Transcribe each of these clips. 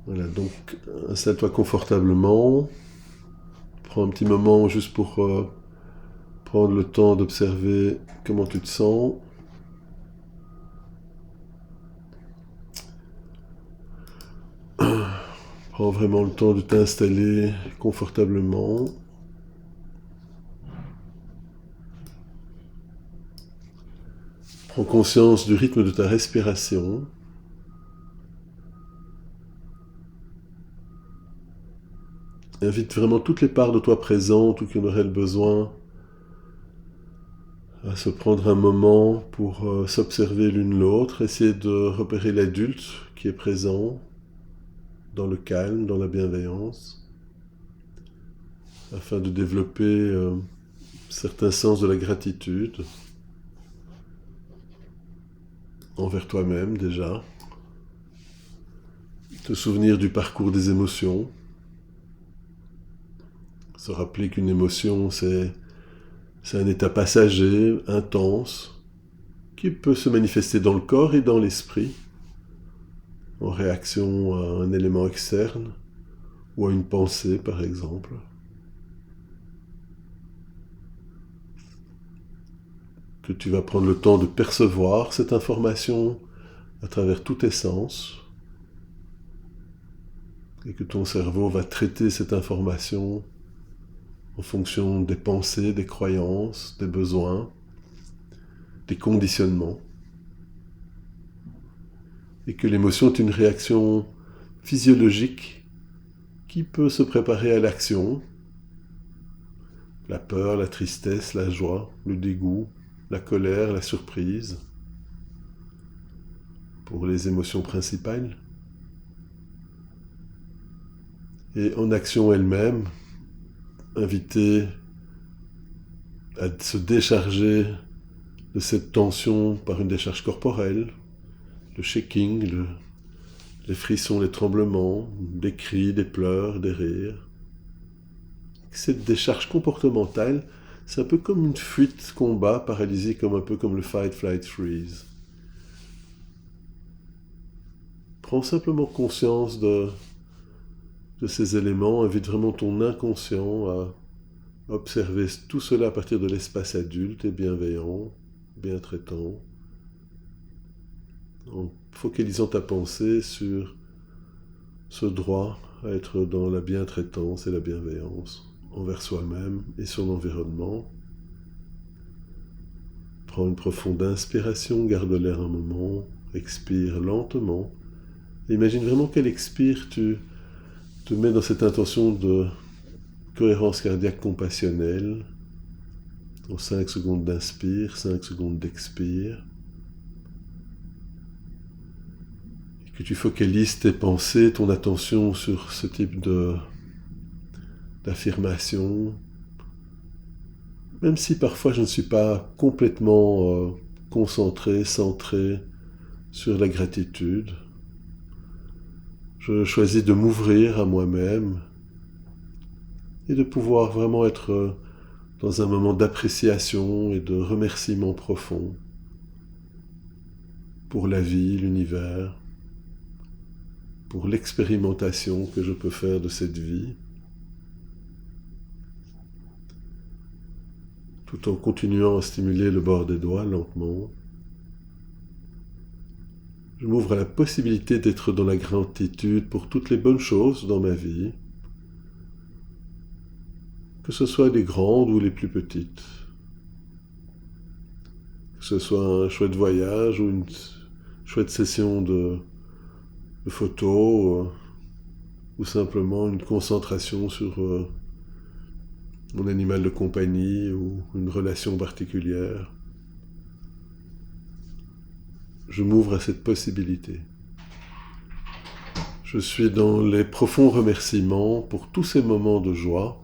Voilà, donc installe-toi confortablement. Prends un petit moment juste pour prendre le temps d'observer comment tu te sens. Prends vraiment le temps de t'installer confortablement. Prends conscience du rythme de ta respiration. Invite vraiment toutes les parts de toi présentes ou qui en auraient le besoin à se prendre un moment pour s'observer l'une l'autre, essayer de repérer l'adulte qui est présent dans le calme, dans la bienveillance, afin de développer certains sens de la gratitude envers toi-même déjà, te souvenir du parcours des émotions, se rappeler qu'une émotion c'est un état passager, intense, qui peut se manifester dans le corps et dans l'esprit, en réaction à un élément externe ou à une pensée par exemple. Que tu vas prendre le temps de percevoir cette information à travers tous tes sens et que ton cerveau va traiter cette information en fonction des pensées, des croyances, des besoins, des conditionnements. Et que l'émotion est une réaction physiologique qui peut se préparer à l'action. La peur, la tristesse, la joie, le dégoût, la colère, la surprise, pour les émotions principales. Et en action elle-même, inviter à se décharger de cette tension par une décharge corporelle, le shaking, les frissons, les tremblements, des cris, des pleurs, des rires. Cette décharge comportementale, c'est un peu comme une fuite combat paralysée, un peu comme le fight, flight, freeze. Prends simplement conscience de ces éléments, invite vraiment ton inconscient à observer tout cela à partir de l'espace adulte et bienveillant, bien traitant, en focalisant ta pensée sur ce droit à être dans la bientraitance et la bienveillance envers soi-même et son environnement. Prends une profonde inspiration, garde l'air un moment, expire lentement. Imagine vraiment quel expire tu te mets dans cette intention de cohérence cardiaque compassionnelle. En 5 secondes d'inspire, 5 secondes d'expire. Et que tu focalises tes pensées, ton attention sur ce type d'affirmation. Même si parfois je ne suis pas complètement concentré, centré sur la gratitude, je choisis de m'ouvrir à moi-même et de pouvoir vraiment être dans un moment d'appréciation et de remerciement profond pour la vie, l'univers, pour l'expérimentation que je peux faire de cette vie, tout en continuant à stimuler le bord des doigts lentement. Je m'ouvre à la possibilité d'être dans la gratitude pour toutes les bonnes choses dans ma vie, que ce soit les grandes ou les plus petites. Que ce soit un chouette voyage ou une chouette session de photos, ou simplement une concentration sur mon animal de compagnie ou une relation particulière. Je m'ouvre à cette possibilité. Je suis dans les profonds remerciements pour tous ces moments de joie,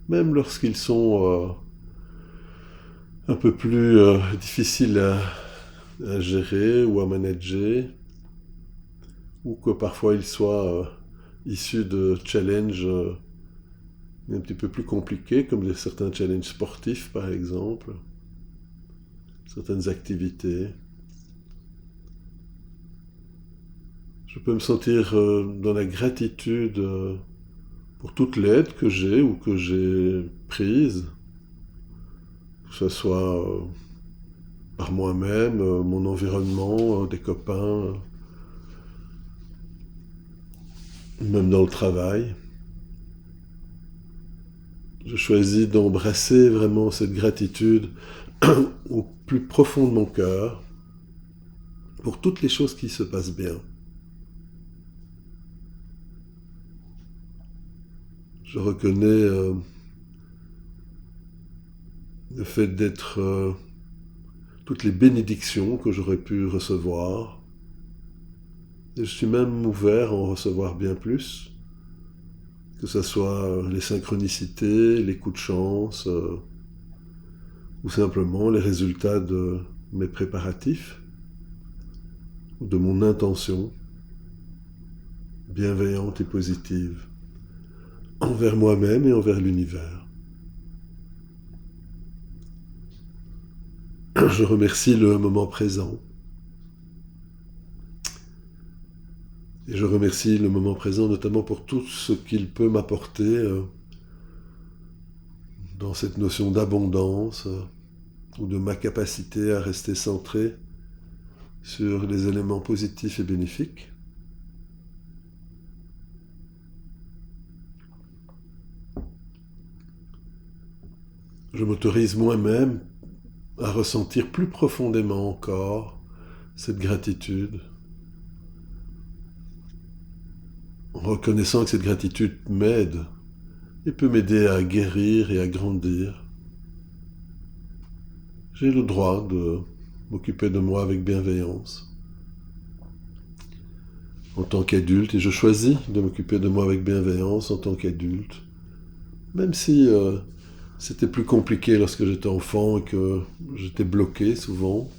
même lorsqu'ils sont un peu plus difficiles à gérer ou à manager, ou que parfois ils soient issus de challenges un petit peu plus compliqués, comme certains challenges sportifs par exemple, certaines activités. Je peux me sentir dans la gratitude pour toute l'aide que j'ai ou que j'ai prise, que ce soit par moi-même, mon environnement, des copains, même dans le travail. Je choisis d'embrasser vraiment cette gratitude au plus profond de mon cœur pour toutes les choses qui se passent bien. Je reconnais le fait d'être toutes les bénédictions que j'aurais pu recevoir. Et je suis même ouvert à en recevoir bien plus, que ce soit les synchronicités, les coups de chance, ou simplement les résultats de mes préparatifs, ou de mon intention bienveillante et positive, envers moi-même et envers l'univers. Je remercie le moment présent. Et je remercie le moment présent notamment pour tout ce qu'il peut m'apporter dans cette notion d'abondance ou de ma capacité à rester centré sur les éléments positifs et bénéfiques. Je m'autorise moi-même à ressentir plus profondément encore cette gratitude, en reconnaissant que cette gratitude m'aide et peut m'aider à guérir et à grandir. J'ai le droit de m'occuper de moi avec bienveillance en tant qu'adulte, et je choisis de m'occuper de moi avec bienveillance en tant qu'adulte, même si c'était plus compliqué lorsque j'étais enfant et que j'étais bloqué souvent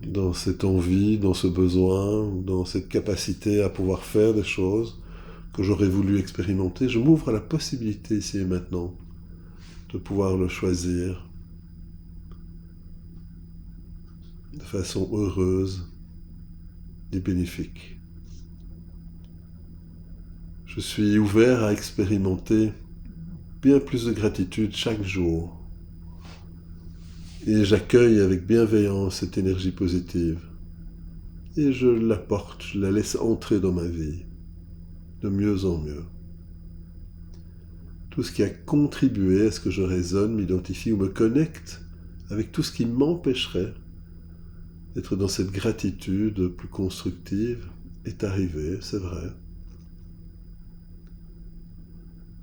dans cette envie, dans ce besoin, dans cette capacité à pouvoir faire des choses que j'aurais voulu expérimenter. Je m'ouvre à la possibilité ici et maintenant de pouvoir le choisir de façon heureuse et bénéfique. Je suis ouvert à expérimenter bien plus de gratitude chaque jour. Et j'accueille avec bienveillance cette énergie positive. Et je la porte, je la laisse entrer dans ma vie, de mieux en mieux. Tout ce qui a contribué à ce que je résonne, m'identifie ou me connecte avec tout ce qui m'empêcherait d'être dans cette gratitude plus constructive est arrivé, c'est vrai.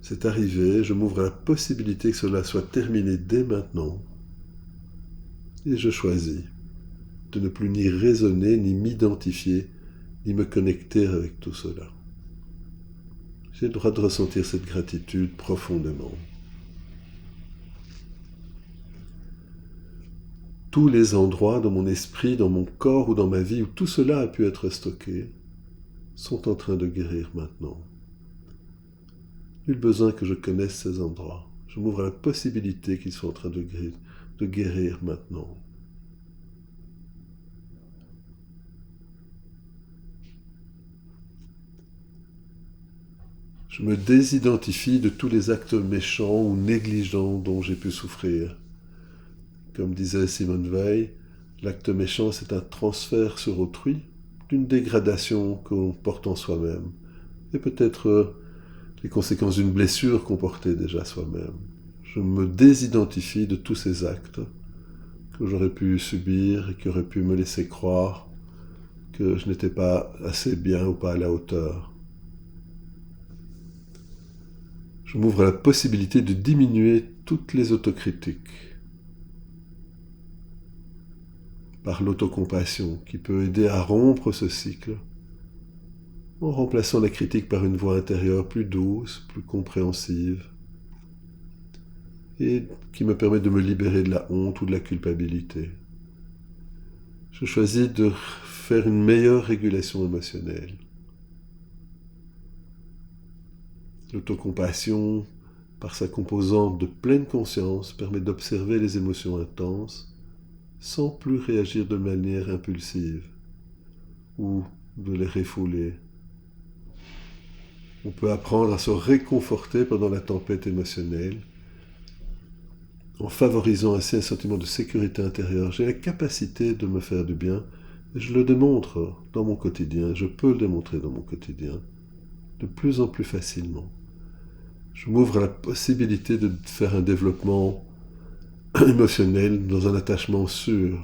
C'est arrivé, je m'ouvre à la possibilité que cela soit terminé dès maintenant. Et je choisis de ne plus ni raisonner, ni m'identifier, ni me connecter avec tout cela. J'ai le droit de ressentir cette gratitude profondément. Tous les endroits dans mon esprit, dans mon corps ou dans ma vie où tout cela a pu être stocké sont en train de guérir maintenant. Nul besoin que je connaisse ces endroits. Je m'ouvre à la possibilité qu'ils soient en train de guérir maintenant. Je me désidentifie de tous les actes méchants ou négligents dont j'ai pu souffrir. Comme disait Simone Weil, l'acte méchant, c'est un transfert sur autrui d'une dégradation qu'on porte en soi-même, et peut-être les conséquences d'une blessure qu'on portait déjà soi-même. Je me désidentifie de tous ces actes que j'aurais pu subir et qui auraient pu me laisser croire que je n'étais pas assez bien ou pas à la hauteur. Je m'ouvre à la possibilité de diminuer toutes les autocritiques par l'autocompassion qui peut aider à rompre ce cycle en remplaçant la critique par une voix intérieure plus douce, plus compréhensive et qui me permet de me libérer de la honte ou de la culpabilité. Je choisis de faire une meilleure régulation émotionnelle. L'autocompassion, par sa composante de pleine conscience, permet d'observer les émotions intenses sans plus réagir de manière impulsive ou de les refouler. On peut apprendre à se réconforter pendant la tempête émotionnelle, en favorisant ainsi un sentiment de sécurité intérieure. J'ai la capacité de me faire du bien, et je le démontre dans mon quotidien, je peux le démontrer dans mon quotidien, de plus en plus facilement. Je m'ouvre à la possibilité de faire un développement émotionnel dans un attachement sûr.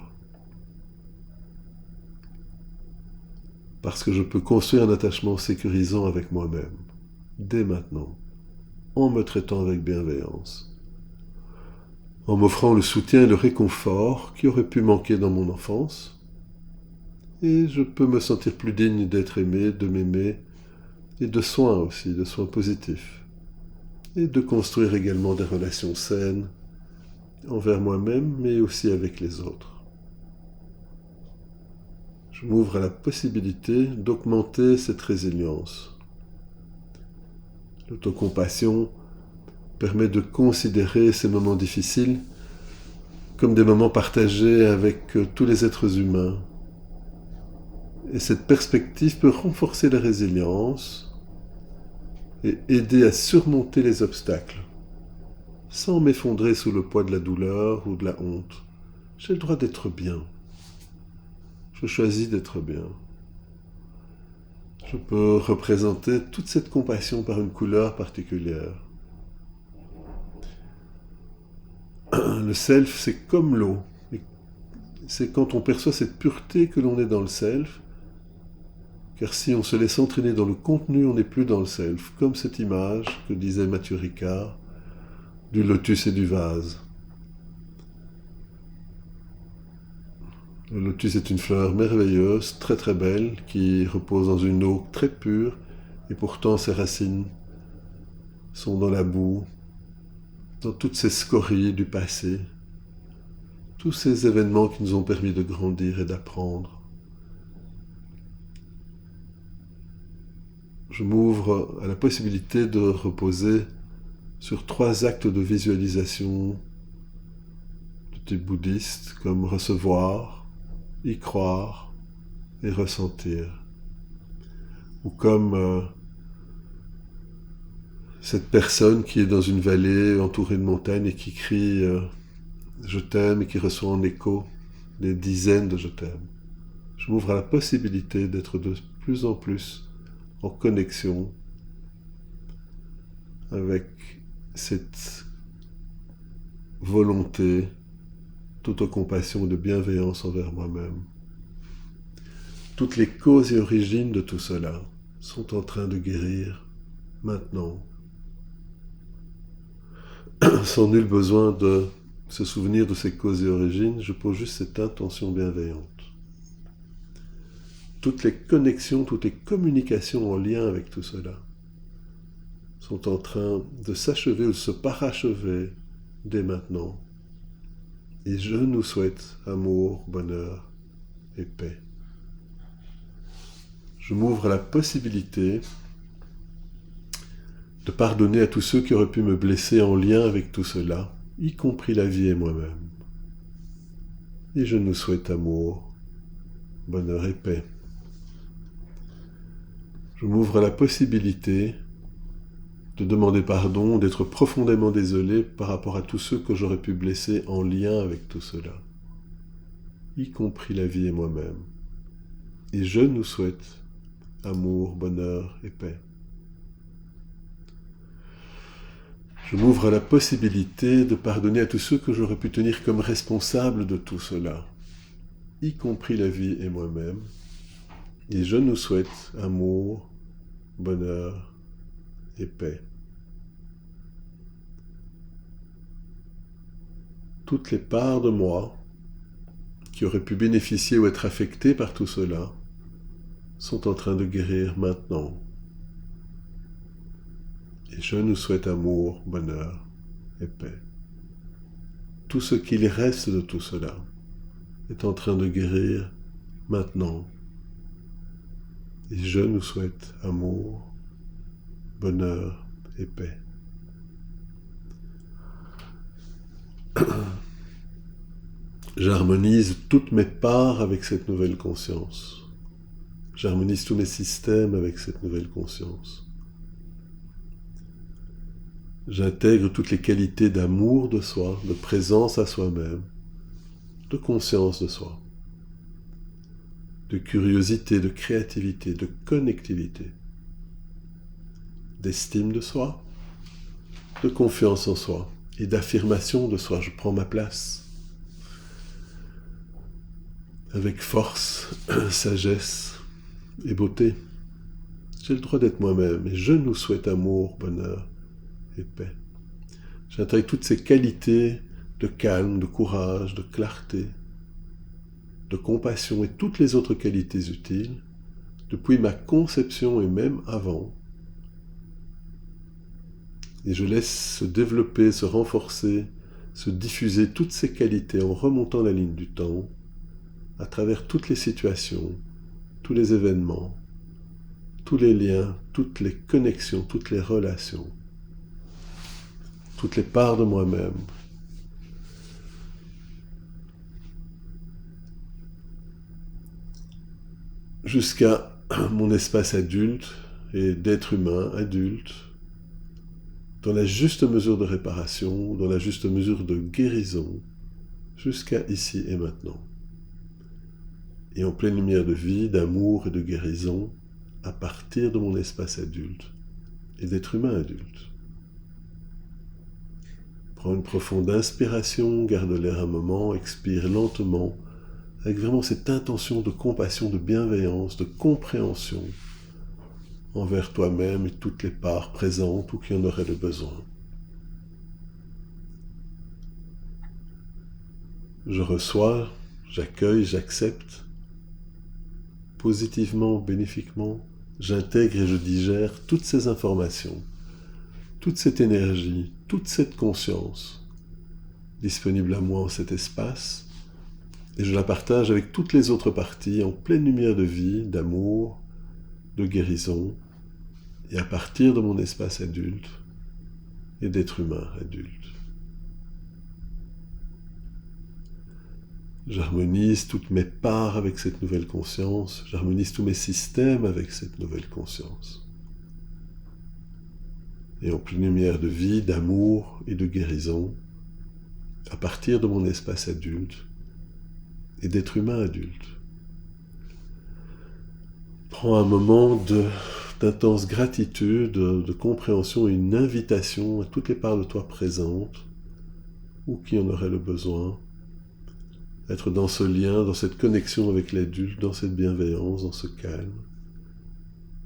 Parce que je peux construire un attachement sécurisant avec moi-même, dès maintenant, en me traitant avec bienveillance, en m'offrant le soutien et le réconfort qui auraient pu manquer dans mon enfance, et je peux me sentir plus digne d'être aimé, de m'aimer, et de soins aussi, de soins positifs, et de construire également des relations saines envers moi-même, mais aussi avec les autres. Je m'ouvre à la possibilité d'augmenter cette résilience. L'autocompassion permet de considérer ces moments difficiles comme des moments partagés avec tous les êtres humains. Et cette perspective peut renforcer la résilience et aider à surmonter les obstacles, sans m'effondrer sous le poids de la douleur ou de la honte. J'ai le droit d'être bien. Je choisis d'être bien. Je peux représenter toute cette compassion par une couleur particulière. Le self, c'est comme l'eau. C'est quand on perçoit cette pureté que l'on est dans le self. Car si on se laisse entraîner dans le contenu, on n'est plus dans le self. Comme cette image que disait Mathieu Ricard, du lotus et du vase. Le lotus est une fleur merveilleuse, très très belle, qui repose dans une eau très pure, et pourtant ses racines sont dans la boue, dans toutes ces scories du passé, tous ces événements qui nous ont permis de grandir et d'apprendre. Je m'ouvre à la possibilité de reposer sur 3 actes de visualisation de type bouddhiste, comme recevoir, y croire et ressentir. Ou comme cette personne qui est dans une vallée entourée de montagnes et qui crie « Je t'aime » et qui reçoit en écho des dizaines de « Je t'aime ». Je m'ouvre à la possibilité d'être de plus en plus en connexion avec cette volonté d'autocompassion et de bienveillance envers moi-même. Toutes les causes et origines de tout cela sont en train de guérir maintenant, sans nul besoin de se souvenir de ces causes et origines, je pose juste cette intention bienveillante. Toutes les connexions, toutes les communications en lien avec tout cela sont en train de s'achever ou de se parachever dès maintenant. Et je nous souhaite amour, bonheur et paix. Je m'ouvre à la possibilité de pardonner à tous ceux qui auraient pu me blesser en lien avec tout cela, y compris la vie et moi-même. Et je nous souhaite amour, bonheur et paix. Je m'ouvre à la possibilité de demander pardon, d'être profondément désolé par rapport à tous ceux que j'aurais pu blesser en lien avec tout cela, y compris la vie et moi-même. Et je nous souhaite amour, bonheur et paix. Je m'ouvre à la possibilité de pardonner à tous ceux que j'aurais pu tenir comme responsables de tout cela, y compris la vie et moi-même. Et je nous souhaite amour, bonheur et paix. Toutes les parts de moi qui auraient pu bénéficier ou être affectées par tout cela sont en train de guérir maintenant. Et je nous souhaite amour, bonheur et paix. Tout ce qu'il reste de tout cela est en train de guérir maintenant. Et je nous souhaite amour, bonheur et paix. J'harmonise toutes mes parts avec cette nouvelle conscience. J'harmonise tous mes systèmes avec cette nouvelle conscience. J'intègre toutes les qualités d'amour de soi, de présence à soi-même, de conscience de soi, de curiosité, de créativité, de connectivité, d'estime de soi, de confiance en soi et d'affirmation de soi. Je prends ma place avec force, sagesse et beauté. J'ai le droit d'être moi-même et je nous souhaite amour, bonheur et paix. J'intègre toutes ces qualités de calme, de courage, de clarté, de compassion et toutes les autres qualités utiles depuis ma conception et même avant. Et je laisse se développer, se renforcer, se diffuser toutes ces qualités en remontant la ligne du temps à travers toutes les situations, tous les événements, tous les liens, toutes les connexions, toutes les relations, toutes les parts de moi-même. Jusqu'à mon espace adulte et d'être humain adulte, dans la juste mesure de réparation, dans la juste mesure de guérison, jusqu'à ici et maintenant. Et en pleine lumière de vie, d'amour et de guérison, à partir de mon espace adulte et d'être humain adulte. Prends une profonde inspiration, garde l'air un moment, expire lentement, avec vraiment cette intention de compassion, de bienveillance, de compréhension envers toi-même et toutes les parts présentes ou qui en auraient le besoin. Je reçois, j'accueille, j'accepte, positivement, bénéfiquement, j'intègre et je digère toutes ces informations, toute cette énergie, toute cette conscience disponible à moi en cet espace, et je la partage avec toutes les autres parties en pleine lumière de vie, d'amour, de guérison, et à partir de mon espace adulte et d'être humain adulte. J'harmonise toutes mes parts avec cette nouvelle conscience, j'harmonise tous mes systèmes avec cette nouvelle conscience. Et en pleine lumière de vie, d'amour et de guérison, à partir de mon espace adulte et d'être humain adulte. Prends un moment d'intense gratitude, de compréhension et une invitation à toutes les parts de toi présentes, ou qui en auraient le besoin, être dans ce lien, dans cette connexion avec l'adulte, dans cette bienveillance, dans ce calme.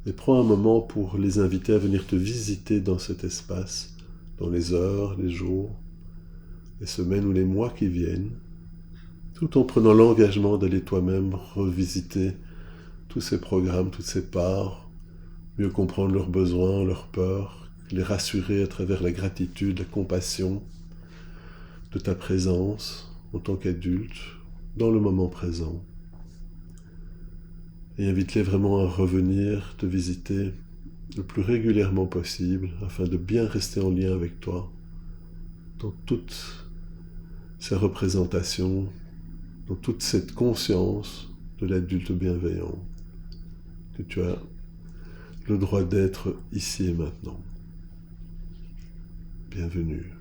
Et prends un moment pour les inviter à venir te visiter dans cet espace, dans les heures, les jours, les semaines ou les mois qui viennent, tout en prenant l'engagement d'aller toi-même revisiter tous ces programmes, toutes ces parts, mieux comprendre leurs besoins, leurs peurs, les rassurer à travers la gratitude, la compassion de ta présence en tant qu'adulte, dans le moment présent. Et invite-les vraiment à revenir te visiter le plus régulièrement possible afin de bien rester en lien avec toi dans toutes ces représentations, dans toute cette conscience de l'adulte bienveillant que tu as le droit d'être ici et maintenant. Bienvenue.